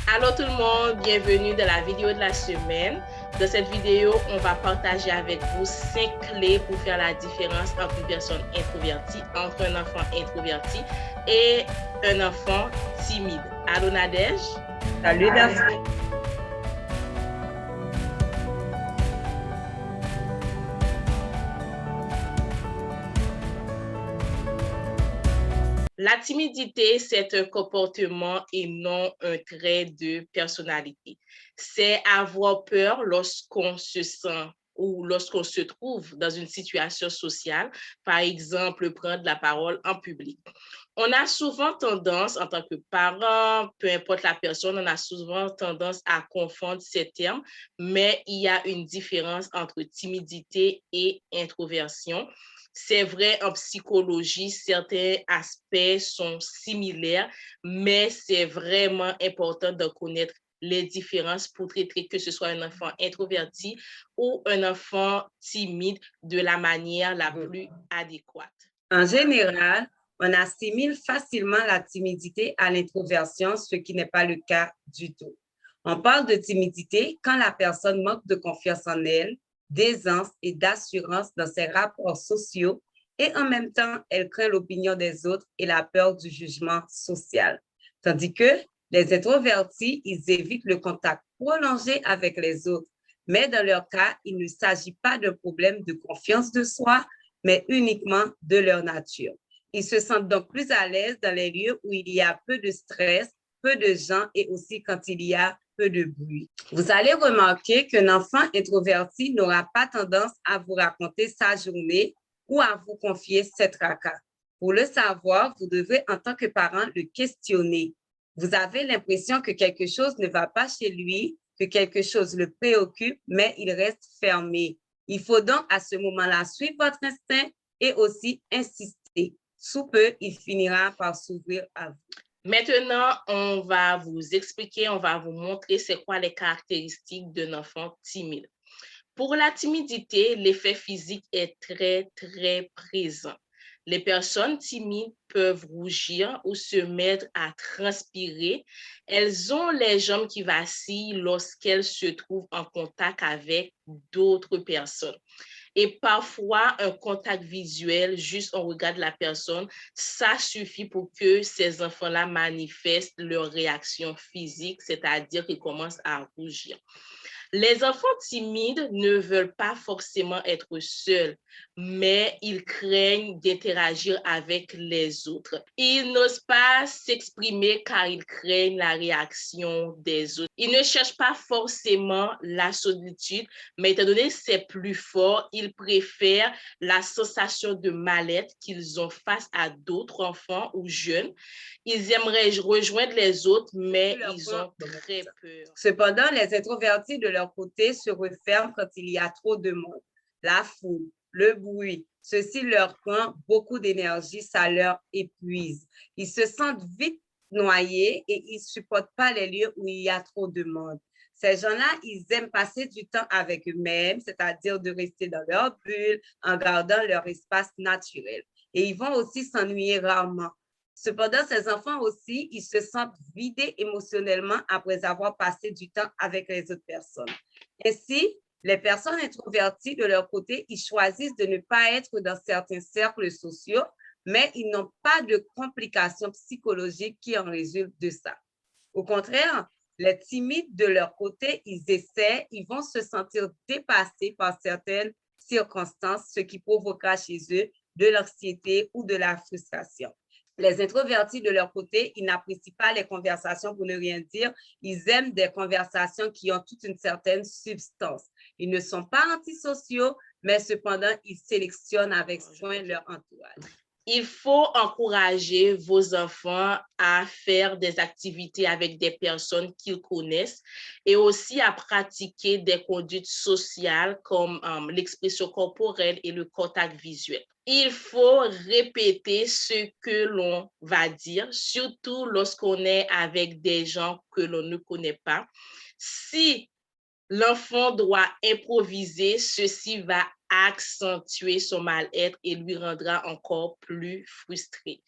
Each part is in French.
Allô tout le monde, bienvenue dans la vidéo de la semaine. Dans cette vidéo, on va partager avec vous 5 clés pour faire la différence entre une personne introvertie, entre un enfant introverti et un enfant timide. Allô Nadège? Salut Daphné. La timidité, c'est un comportement et non un trait de personnalité. C'est avoir peur lorsqu'on se sent ou lorsqu'on se trouve dans une situation sociale, par exemple, prendre la parole en public. On a souvent tendance, en tant que parent, peu importe la personne, on a souvent tendance à confondre ces termes, mais il y a une différence entre timidité et introversion. C'est vrai, en psychologie, certains aspects sont similaires, mais c'est vraiment important de connaître les différences pour traiter que ce soit un enfant introverti ou un enfant timide de la manière la plus adéquate. En général, on assimile facilement la timidité à l'introversion, ce qui n'est pas le cas du tout. On parle de timidité quand la personne manque de confiance en elle, d'aisance et d'assurance dans ses rapports sociaux et en même temps, elle craint l'opinion des autres et la peur du jugement social. Tandis que les introvertis, ils évitent le contact prolongé avec les autres. Mais dans leur cas, il ne s'agit pas d'un problème de confiance de soi, mais uniquement de leur nature. Ils se sentent donc plus à l'aise dans les lieux où il y a peu de stress, peu de gens et aussi quand il y a peu de bruit. Vous allez remarquer qu'un enfant introverti n'aura pas tendance à vous raconter sa journée ou à vous confier ses tracas. Pour le savoir, vous devez, en tant que parent, le questionner. Vous avez l'impression que quelque chose ne va pas chez lui, que quelque chose le préoccupe, mais il reste fermé. Il faut donc à ce moment-là suivre votre instinct et aussi insister. Sous peu, il finira par s'ouvrir à vous. Maintenant, on va vous expliquer, on va vous montrer c'est quoi les caractéristiques d'un enfant timide. Pour la timidité, l'effet physique est très, très présent. Les personnes timides peuvent rougir ou se mettre à transpirer. Elles ont les jambes qui vacillent lorsqu'elles se trouvent en contact avec d'autres personnes. Et parfois, un contact visuel, juste on regarde la personne, ça suffit pour que ces enfants-là manifestent leur réaction physique, c'est-à-dire qu'ils commencent à rougir. Les enfants timides ne veulent pas forcément être seuls, mais ils craignent d'interagir avec les autres. Ils n'osent pas s'exprimer car ils craignent la réaction des autres. Ils ne cherchent pas forcément la solitude, mais étant donné que c'est plus fort, ils préfèrent la sensation de mal-être qu'ils ont face à d'autres enfants ou jeunes. Ils aimeraient rejoindre les autres, mais ils ont très peur. Cependant, les introvertis, de leur côté, se referment quand il y a trop de monde. La foule, le bruit, ceci leur prend beaucoup d'énergie, ça leur épuise. Ils se sentent vite noyés et ils ne supportent pas les lieux où il y a trop de monde. Ces gens-là, ils aiment passer du temps avec eux-mêmes, c'est-à-dire de rester dans leur bulle en gardant leur espace naturel. Et ils vont aussi s'ennuyer rarement. Cependant, ces enfants aussi, ils se sentent vidés émotionnellement après avoir passé du temps avec les autres personnes. Ainsi, les personnes introverties, de leur côté, ils choisissent de ne pas être dans certains cercles sociaux, mais ils n'ont pas de complications psychologiques qui en résultent de ça. Au contraire, les timides, de leur côté, ils essaient, ils vont se sentir dépassés par certaines circonstances, ce qui provoquera chez eux de l'anxiété ou de la frustration. Les introvertis, de leur côté, ils n'apprécient pas les conversations pour ne rien dire. Ils aiment des conversations qui ont toute une certaine substance. Ils ne sont pas antisociaux, mais cependant, ils sélectionnent avec soin leur entourage. Il faut encourager vos enfants à faire des activités avec des personnes qu'ils connaissent et aussi à pratiquer des conduites sociales comme l'expression corporelle et le contact visuel. Il faut répéter ce que l'on va dire, surtout lorsqu'on est avec des gens que l'on ne connaît pas. Si l'enfant doit improviser, ceci va accentuer son mal-être et lui rendra encore plus frustré.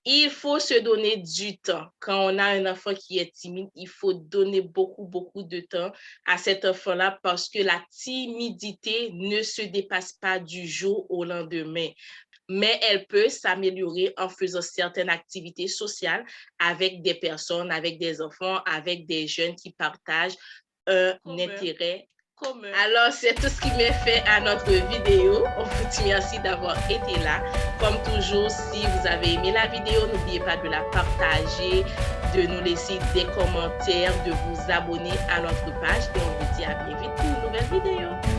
Il faut se donner du temps. Quand on a un enfant qui est timide, il faut donner beaucoup, beaucoup de temps à cet enfant-là parce que la timidité ne se dépasse pas du jour au lendemain. Mais elle peut s'améliorer en faisant certaines activités sociales avec des personnes, avec des enfants, avec des jeunes qui partagent un intérêt commun. Alors, c'est tout ce qui m'est fait à notre vidéo. On vous dit merci d'avoir été là. Comme toujours, si vous avez aimé la vidéo, n'oubliez pas de la partager, de nous laisser des commentaires, de vous abonner à notre page et on vous dit à bien vite pour une nouvelle vidéo.